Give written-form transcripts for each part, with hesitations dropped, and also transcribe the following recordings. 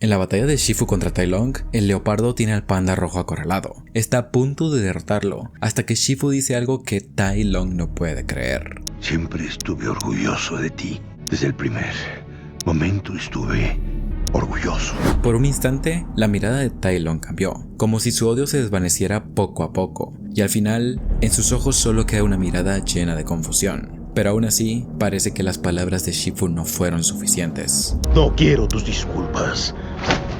En la batalla de Shifu contra Tai Lung, el leopardo tiene al panda rojo acorralado. Está a punto de derrotarlo, hasta que Shifu dice algo que Tai Lung no puede creer. Siempre estuve orgulloso de ti. Desde el primer momento estuve orgulloso. Por un instante, la mirada de Tai Lung cambió, como si su odio se desvaneciera poco a poco, y al final, en sus ojos solo queda una mirada llena de confusión. Pero aún así, parece que las palabras de Shifu no fueron suficientes. No quiero tus disculpas.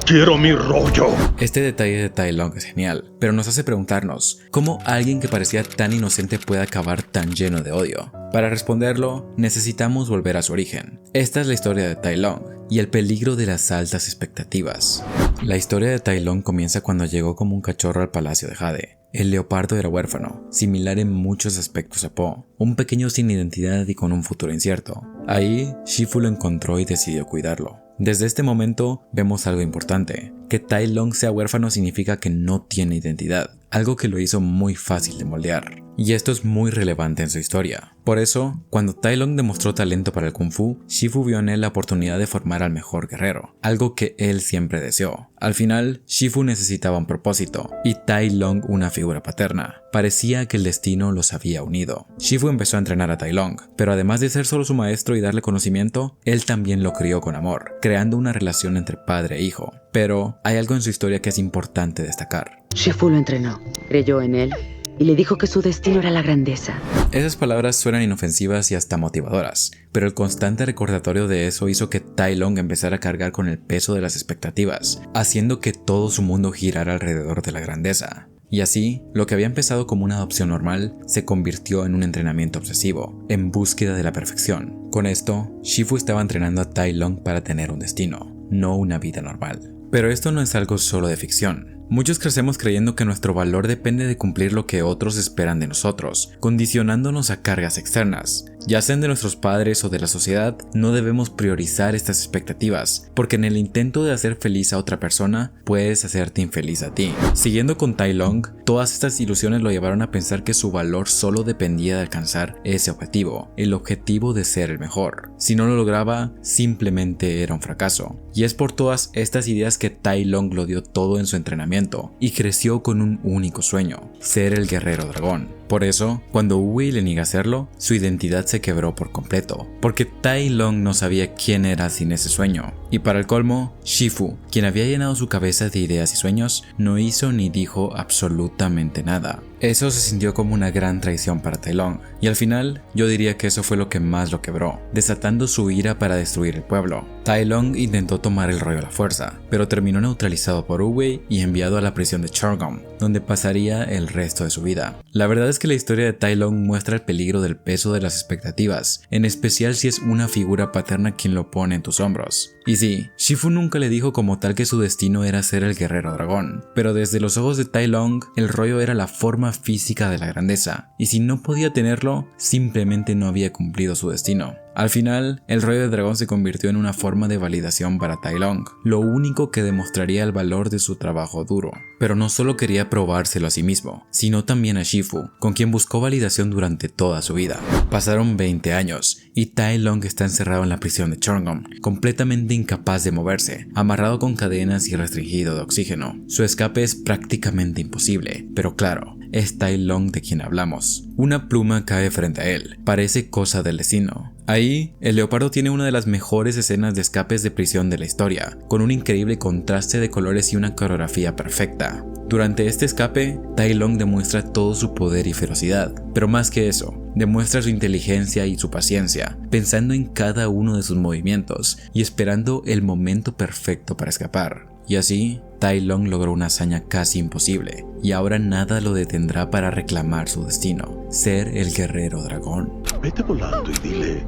¡Quiero mi rollo! Este detalle de Tai Lung es genial, pero nos hace preguntarnos, ¿cómo alguien que parecía tan inocente puede acabar tan lleno de odio? Para responderlo, necesitamos volver a su origen. Esta es la historia de Tai Lung y el peligro de las altas expectativas. La historia de Tai Lung comienza cuando llegó como un cachorro al palacio de Jade. El leopardo era huérfano, similar en muchos aspectos a Po, un pequeño sin identidad y con un futuro incierto. Ahí, Shifu lo encontró y decidió cuidarlo. Desde este momento vemos algo importante. Que Tai Lung sea huérfano significa que no tiene identidad, algo que lo hizo muy fácil de moldear. Y esto es muy relevante en su historia. Por eso, cuando Tai Lung demostró talento para el Kung Fu, Shifu vio en él la oportunidad de formar al mejor guerrero, algo que él siempre deseó. Al final, Shifu necesitaba un propósito, y Tai Lung una figura paterna. Parecía que el destino los había unido. Shifu empezó a entrenar a Tai Lung, pero además de ser solo su maestro y darle conocimiento, él también lo crió con amor, creando una relación entre padre e hijo. Pero hay algo en su historia que es importante destacar. Shifu lo entrenó, creyó en él y le dijo que su destino era la grandeza. Esas palabras suenan inofensivas y hasta motivadoras, pero el constante recordatorio de eso hizo que Tai Lung empezara a cargar con el peso de las expectativas, haciendo que todo su mundo girara alrededor de la grandeza. Y así, lo que había empezado como una adopción normal se convirtió en un entrenamiento obsesivo, en búsqueda de la perfección. Con esto, Shifu estaba entrenando a Tai Lung para tener un destino, no una vida normal. Pero esto no es algo solo de ficción. Muchos crecemos creyendo que nuestro valor depende de cumplir lo que otros esperan de nosotros, condicionándonos a cargas externas. Ya sean de nuestros padres o de la sociedad, no debemos priorizar estas expectativas, porque en el intento de hacer feliz a otra persona, puedes hacerte infeliz a ti. Siguiendo con Tai Lung, todas estas ilusiones lo llevaron a pensar que su valor solo dependía de alcanzar ese objetivo, el objetivo de ser el mejor. Si no lo lograba, simplemente era un fracaso. Y es por todas estas ideas que Tai Lung lo dio todo en su entrenamiento y creció con un único sueño, ser el guerrero dragón. Por eso, cuando Wu-Wei le niega hacerlo, su identidad se quebró por completo, porque Tai Lung no sabía quién era sin ese sueño. Y para el colmo, Shifu, quien había llenado su cabeza de ideas y sueños, no hizo ni dijo absolutamente nada. Eso se sintió como una gran traición para Tai Lung, y al final, yo diría que eso fue lo que más lo quebró, desatando su ira para destruir el pueblo. Tai Lung intentó tomar el rollo a la fuerza, pero terminó neutralizado por Wu-Wei y enviado a la prisión de Chong'om, donde pasaría el resto de su vida. La verdad es que la historia de Tai Lung muestra el peligro del peso de las expectativas, en especial si es una figura paterna quien lo pone en tus hombros. Y sí, Shifu nunca le dijo como tal que su destino era ser el guerrero dragón, pero desde los ojos de Tai Lung, el rollo era la forma física de la grandeza, y si no podía tenerlo, simplemente no había cumplido su destino. Al final, el rollo de dragón se convirtió en una forma de validación para Tai Lung, lo único que demostraría el valor de su trabajo duro. Pero no solo quería probárselo a sí mismo, sino también a Shifu, con quien buscó validación durante toda su vida. Pasaron 20 años, y Tai Lung está encerrado en la prisión de Chong'om, completamente incapaz de moverse, amarrado con cadenas y restringido de oxígeno. Su escape es prácticamente imposible, pero claro, es Tai Lung de quien hablamos. Una pluma cae frente a él, parece cosa del destino. Ahí, el leopardo tiene una de las mejores escenas de escapes de prisión de la historia, con un increíble contraste de colores y una coreografía perfecta. Durante este escape, Tai Lung demuestra todo su poder y ferocidad, pero más que eso, demuestra su inteligencia y su paciencia, pensando en cada uno de sus movimientos y esperando el momento perfecto para escapar. Y así, Tai Lung logró una hazaña casi imposible, y ahora nada lo detendrá para reclamar su destino, ser el guerrero dragón. Vete volando y dile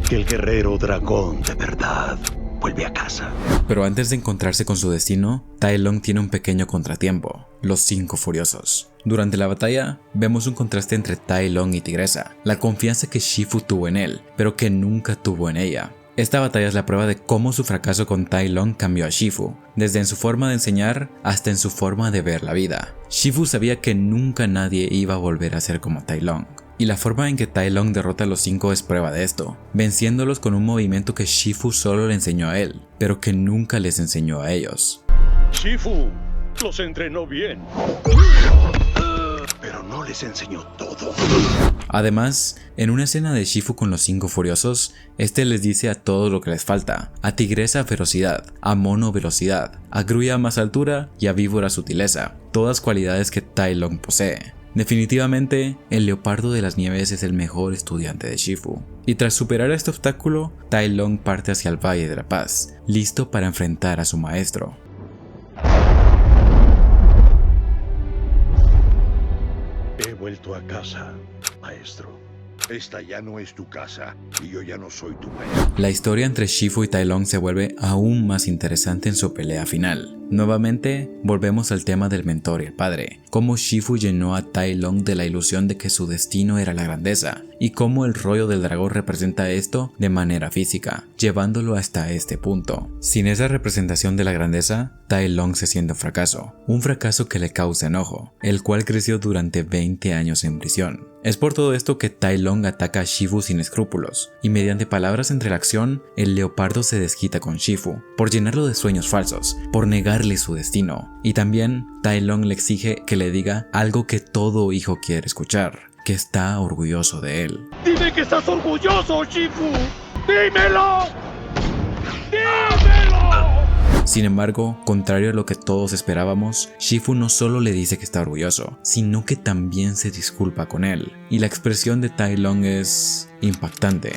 que el guerrero dragón de verdad vuelve a casa. Pero antes de encontrarse con su destino, Tai Lung tiene un pequeño contratiempo, los 5 furiosos. Durante la batalla, vemos un contraste entre Tai Lung y Tigresa, la confianza que Shifu tuvo en él, pero que nunca tuvo en ella. Esta batalla es la prueba de cómo su fracaso con Tai Lung cambió a Shifu, desde en su forma de enseñar hasta en su forma de ver la vida. Shifu sabía que nunca nadie iba a volver a ser como Tai Lung. y la forma en que Tai Lung derrota a los 5 es prueba de esto, venciéndolos con un movimiento que Shifu solo le enseñó a él, pero que nunca les enseñó a ellos. Shifu los entrenó bien, pero no les enseñó todo. Además, en una escena de Shifu con los 5 furiosos, este les dice a todos lo que les falta: a Tigresa ferocidad, a Mono velocidad, a Grulla más altura y a Víbora sutileza, todas cualidades que Tai Lung posee. Definitivamente, el Leopardo de las Nieves es el mejor estudiante de Shifu. Y tras superar este obstáculo, Tai Lung parte hacia el Valle de la Paz, listo para enfrentar a su maestro. He vuelto a casa, maestro. Esta ya no es tu casa y yo ya no soy tu maestro. La historia entre Shifu y Tai Lung se vuelve aún más interesante en su pelea final. Nuevamente, volvemos al tema del mentor y el padre, cómo Shifu llenó a Tai Lung de la ilusión de que su destino era la grandeza, y cómo el rollo del dragón representa esto de manera física, llevándolo hasta este punto. Sin esa representación de la grandeza, Tai Lung se siente un fracaso que le causa enojo, el cual creció durante 20 años en prisión. Es por todo esto que Tai Lung ataca a Shifu sin escrúpulos, y mediante palabras entre la acción, el leopardo se desquita con Shifu, por llenarlo de sueños falsos, por negarle su destino, y también Tai Lung le exige que le diga algo que todo hijo quiere escuchar, que está orgulloso de él. ¡Dime que estás orgulloso, Shifu! ¡Dímelo! ¡Dímelo! Sin embargo, contrario a lo que todos esperábamos, Shifu no solo le dice que está orgulloso, sino que también se disculpa con él, y la expresión de Tai Lung es impactante.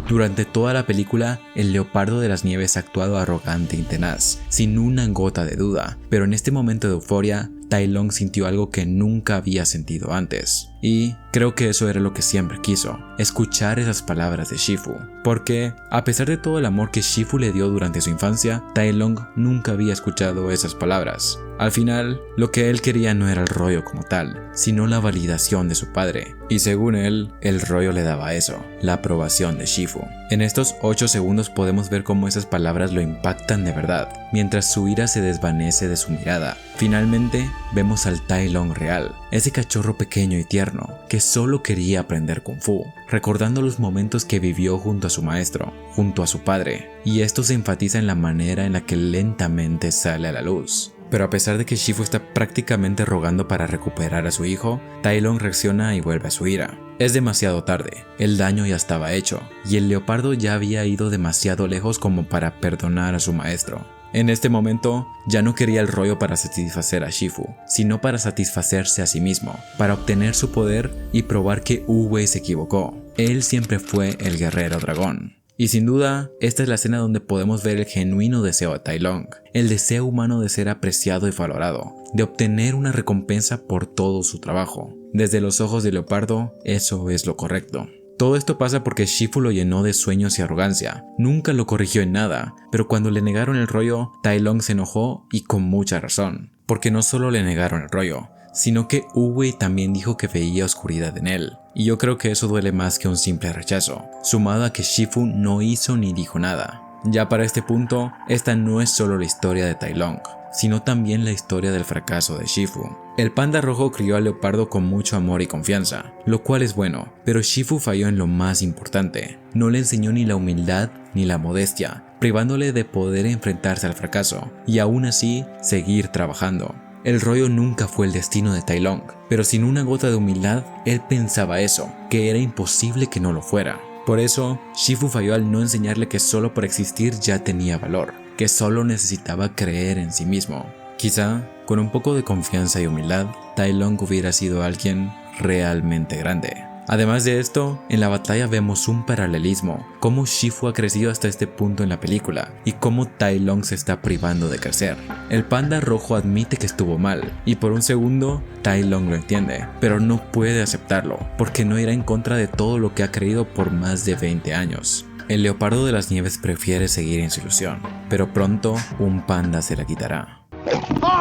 Durante toda la película, el Leopardo de las Nieves ha actuado arrogante y tenaz, sin una gota de duda, pero en este momento de euforia, Tai Lung sintió algo que nunca había sentido antes. Y creo que eso era lo que siempre quiso, escuchar esas palabras de Shifu. Porque, a pesar de todo el amor que Shifu le dio durante su infancia, Tai Lung nunca había escuchado esas palabras. Al final, lo que él quería no era el rollo como tal, sino la validación de su padre. Y según él, el rollo le daba eso, la aprobación de Shifu. En estos 8 segundos podemos ver cómo esas palabras lo impactan de verdad, mientras su ira se desvanece de su mirada. Finalmente, vemos al Tai Lung real, ese cachorro pequeño y tierno, que solo quería aprender Kung Fu, recordando los momentos que vivió junto a su maestro, junto a su padre, y esto se enfatiza en la manera en la que lentamente sale a la luz. Pero a pesar de que Shifu está prácticamente rogando para recuperar a su hijo, Tai Lung reacciona y vuelve a su ira. Es demasiado tarde, el daño ya estaba hecho, y el leopardo ya había ido demasiado lejos como para perdonar a su maestro. En este momento, ya no quería el rollo para satisfacer a Shifu, sino para satisfacerse a sí mismo, para obtener su poder y probar que Wu-Wei se equivocó. Él siempre fue el guerrero dragón. Y sin duda, esta es la escena donde podemos ver el genuino deseo de Tai Lung, el deseo humano de ser apreciado y valorado, de obtener una recompensa por todo su trabajo. Desde los ojos del leopardo, eso es lo correcto. Todo esto pasa porque Shifu lo llenó de sueños y arrogancia, nunca lo corrigió en nada, pero cuando le negaron el rollo, Tai Lung se enojó y con mucha razón, porque no solo le negaron el rollo, sino que Wu-Wei también dijo que veía oscuridad en él, y yo creo que eso duele más que un simple rechazo, sumado a que Shifu no hizo ni dijo nada. Ya para este punto, esta no es solo la historia de Tai Lung, sino también la historia del fracaso de Shifu. El panda rojo crió al leopardo con mucho amor y confianza, lo cual es bueno, pero Shifu falló en lo más importante. No le enseñó ni la humildad ni la modestia, privándole de poder enfrentarse al fracaso, y aún así, seguir trabajando. El rollo nunca fue el destino de Tai Lung, pero sin una gota de humildad, él pensaba eso, que era imposible que no lo fuera. Por eso, Shifu falló al no enseñarle que solo por existir ya tenía valor, que solo necesitaba creer en sí mismo. Quizá, con un poco de confianza y humildad, Tai Lung hubiera sido alguien realmente grande. Además de esto, en la batalla vemos un paralelismo, cómo Shifu ha crecido hasta este punto en la película y cómo Tai Lung se está privando de crecer. El panda rojo admite que estuvo mal y por un segundo Tai Lung lo entiende, pero no puede aceptarlo porque no irá en contra de todo lo que ha creído por más de 20 años. El leopardo de las nieves prefiere seguir en su ilusión, pero pronto un panda se la quitará.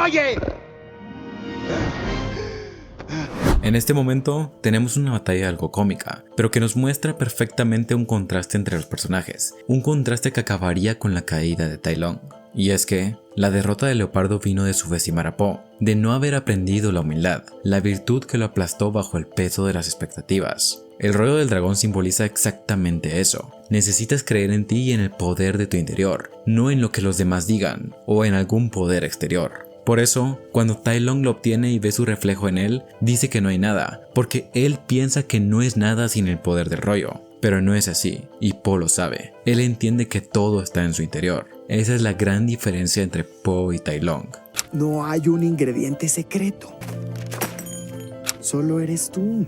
¡Oye! En este momento tenemos una batalla algo cómica, pero que nos muestra perfectamente un contraste entre los personajes, un contraste que acabaría con la caída de Tai Lung. Y es que la derrota de Leopardo vino de subestimar a Po, de no haber aprendido la humildad, la virtud que lo aplastó bajo el peso de las expectativas. El rollo del dragón simboliza exactamente eso. Necesitas creer en ti y en el poder de tu interior, no en lo que los demás digan o en algún poder exterior. Por eso, cuando Tai Lung lo obtiene y ve su reflejo en él, dice que no hay nada, porque él piensa que no es nada sin el poder del rollo. Pero no es así, y Po lo sabe. Él entiende que todo está en su interior. Esa es la gran diferencia entre Po y Tai Lung. No hay un ingrediente secreto. Solo eres tú.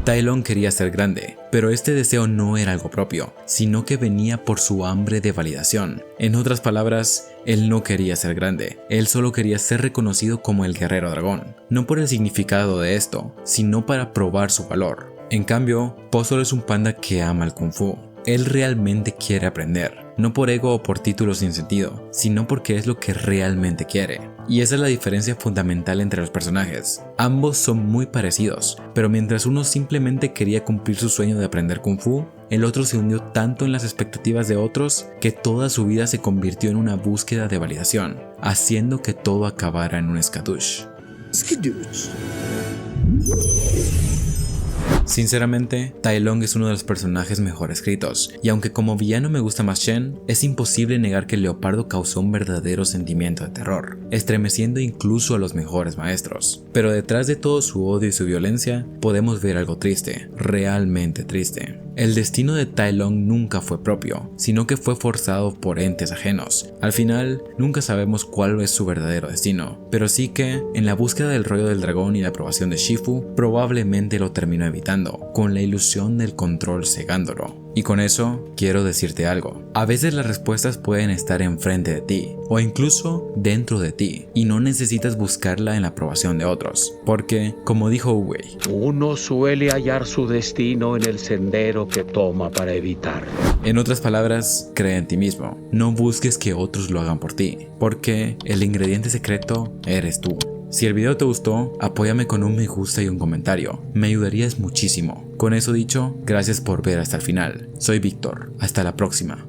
Tai Lung quería ser grande, pero este deseo no era algo propio, sino que venía por su hambre de validación. En otras palabras, él no quería ser grande, él solo quería ser reconocido como el guerrero dragón. No por el significado de esto, sino para probar su valor. En cambio, Po solo es un panda que ama el Kung Fu. Él realmente quiere aprender, no por ego o por títulos sin sentido, sino porque es lo que realmente quiere. Y esa es la diferencia fundamental entre los personajes. Ambos son muy parecidos, pero mientras uno simplemente quería cumplir su sueño de aprender Kung Fu, el otro se hundió tanto en las expectativas de otros que toda su vida se convirtió en una búsqueda de validación, haciendo que todo acabara en un skadoosh. Skadoosh. Sinceramente, Tai Lung es uno de los personajes mejor escritos, y aunque como villano me gusta más Shen, es imposible negar que el leopardo causó un verdadero sentimiento de terror, estremeciendo incluso a los mejores maestros. Pero detrás de todo su odio y su violencia, podemos ver algo triste, realmente triste. El destino de Tai Lung nunca fue propio, sino que fue forzado por entes ajenos. Al final, nunca sabemos cuál es su verdadero destino, pero sí que, en la búsqueda del rollo del dragón y la aprobación de Shifu, probablemente lo terminó evitando, con la ilusión del control cegándolo. Y con eso, quiero decirte algo. A veces las respuestas pueden estar enfrente de ti, o incluso dentro de ti, y no necesitas buscarla en la aprobación de otros. Porque, como dijo Uwei, uno suele hallar su destino en el sendero que toma para evitarlo. En otras palabras, cree en ti mismo. No busques que otros lo hagan por ti, porque el ingrediente secreto eres tú. Si el video te gustó, apóyame con un me gusta y un comentario. Me ayudarías muchísimo. Con eso dicho, gracias por ver hasta el final. Soy Víctor. Hasta la próxima.